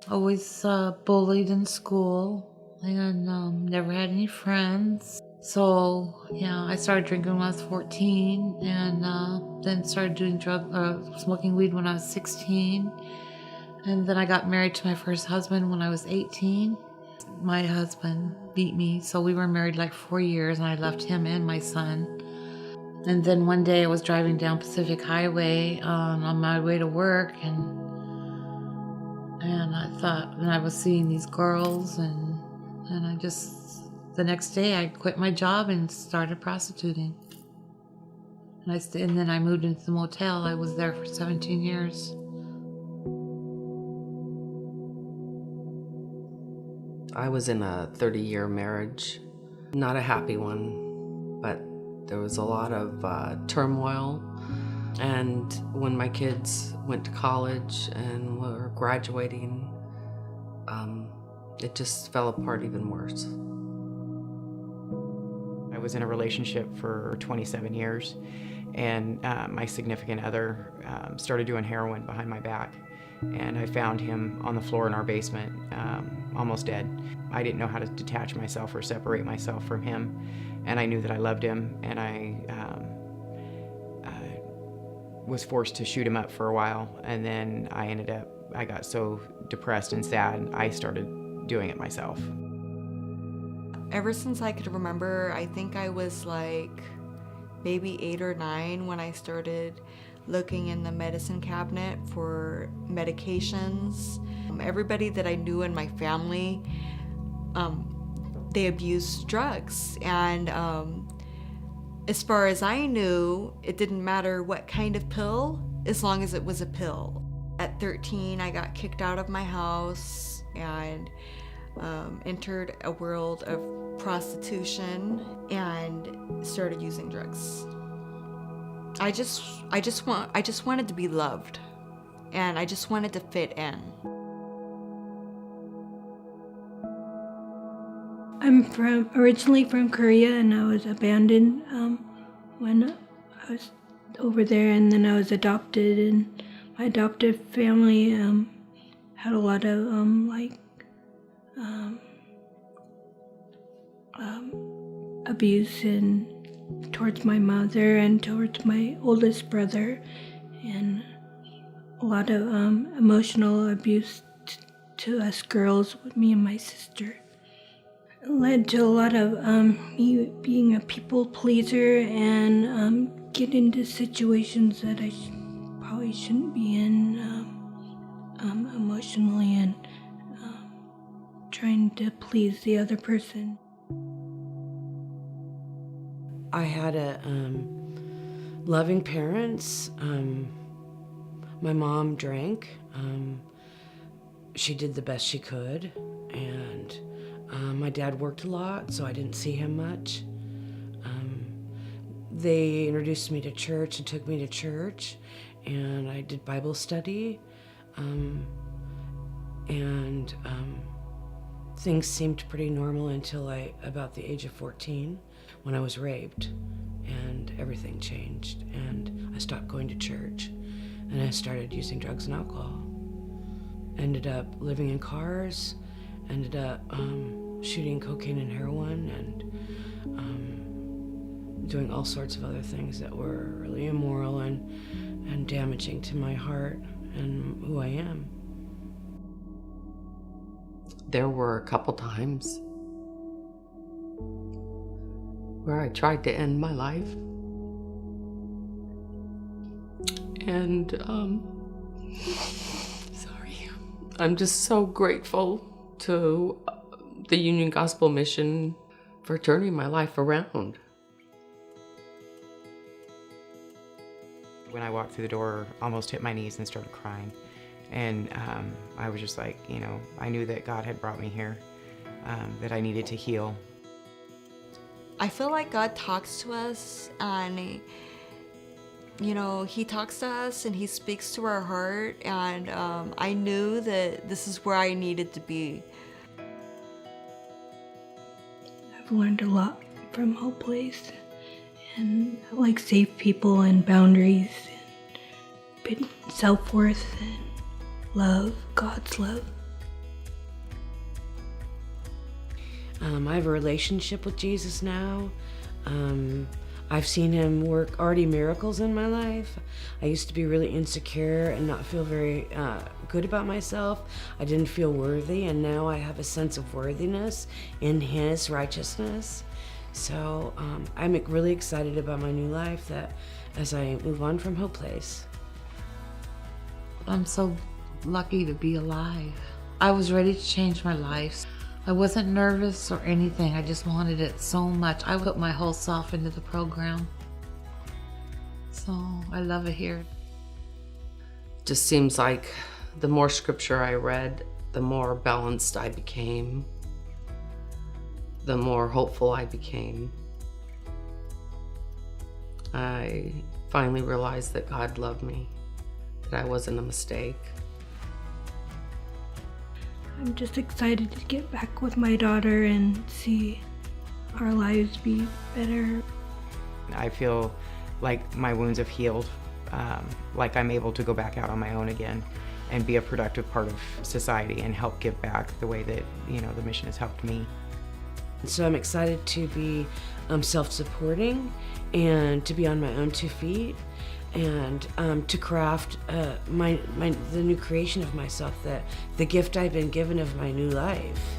Always bullied in school and never had any friends. So, yeah, I started drinking when I was 14 and then started doing smoking weed when I was 16. And then I got married to my first husband when I was 18. My husband beat me, so we were married like 4 years and I left him and my son. And then one day I was driving down Pacific Highway on my way to work and I thought, and I was seeing these girls and I just, the next day I quit my job and started prostituting. And then I moved into the motel. I was there for 17 years. I was in a 30-year marriage, not a happy one, but there was a lot of turmoil. And when my kids went to college and were graduating, it just fell apart even worse. I was in a relationship for 27 years, and my significant other started doing heroin behind my back. And I found him on the floor in our basement, almost dead. I didn't know how to detach myself or separate myself from him, and I knew that I loved him, and I was forced to shoot him up for a while, and then I got so depressed and sad, I started doing it myself. Ever since I could remember, I think I was like maybe 8 or 9 when I started looking in the medicine cabinet for medications. Everybody that I knew in my family, they abused drugs. And as far as I knew, it didn't matter what kind of pill, as long as it was a pill. At 13, I got kicked out of my house and entered a world of prostitution and started using drugs. I just wanted to be loved, and I just wanted to fit in. I'm originally from Korea, and I was abandoned when I was over there, and then I was adopted, and my adoptive family had a lot of abuse and towards my mother and towards my oldest brother, and a lot of emotional abuse to us girls, with me and my sister. It led to a lot of me being a people pleaser and get into situations that I probably shouldn't be in emotionally, and trying to please the other person. I had loving parents. My mom drank. She did the best she could, and my dad worked a lot, so I didn't see him much. They introduced me to church and took me to church, and I did Bible study, and things seemed pretty normal until about the age of 14, when I was raped, and everything changed, and I stopped going to church, and I started using drugs and alcohol. Ended up living in cars, ended up shooting cocaine and heroin, and doing all sorts of other things that were really immoral and damaging to my heart and who I am. There were a couple times where I tried to end my life, and I'm just so grateful to the Union Gospel Mission for turning my life around. When I walked through the door, almost hit my knees and started crying. And I was just like, I knew that God had brought me here, that I needed to heal. I feel like God talks to us, and He talks to us and He speaks to our heart, and I knew that this is where I needed to be. I've learned a lot from Whole Place, and like safe people and boundaries and self-worth and love, God's love. I have a relationship with Jesus now. I've seen him work already miracles in my life. I used to be really insecure and not feel very good about myself. I didn't feel worthy, and now I have a sense of worthiness in his righteousness. So I'm really excited about my new life that as I move on from Hope Place. I'm so lucky to be alive. I was ready to change my life. I wasn't nervous or anything. I just wanted it so much. I put my whole self into the program. So I love it here. Just seems like the more scripture I read, the more balanced I became, the more hopeful I became. I finally realized that God loved me, that I wasn't a mistake. I'm just excited to get back with my daughter and see our lives be better. I feel like my wounds have healed, like I'm able to go back out on my own again and be a productive part of society and help give back the way that, the mission has helped me. So I'm excited to be self-supporting and to be on my own 2 feet and to craft the new creation of myself, the gift I've been given of my new life.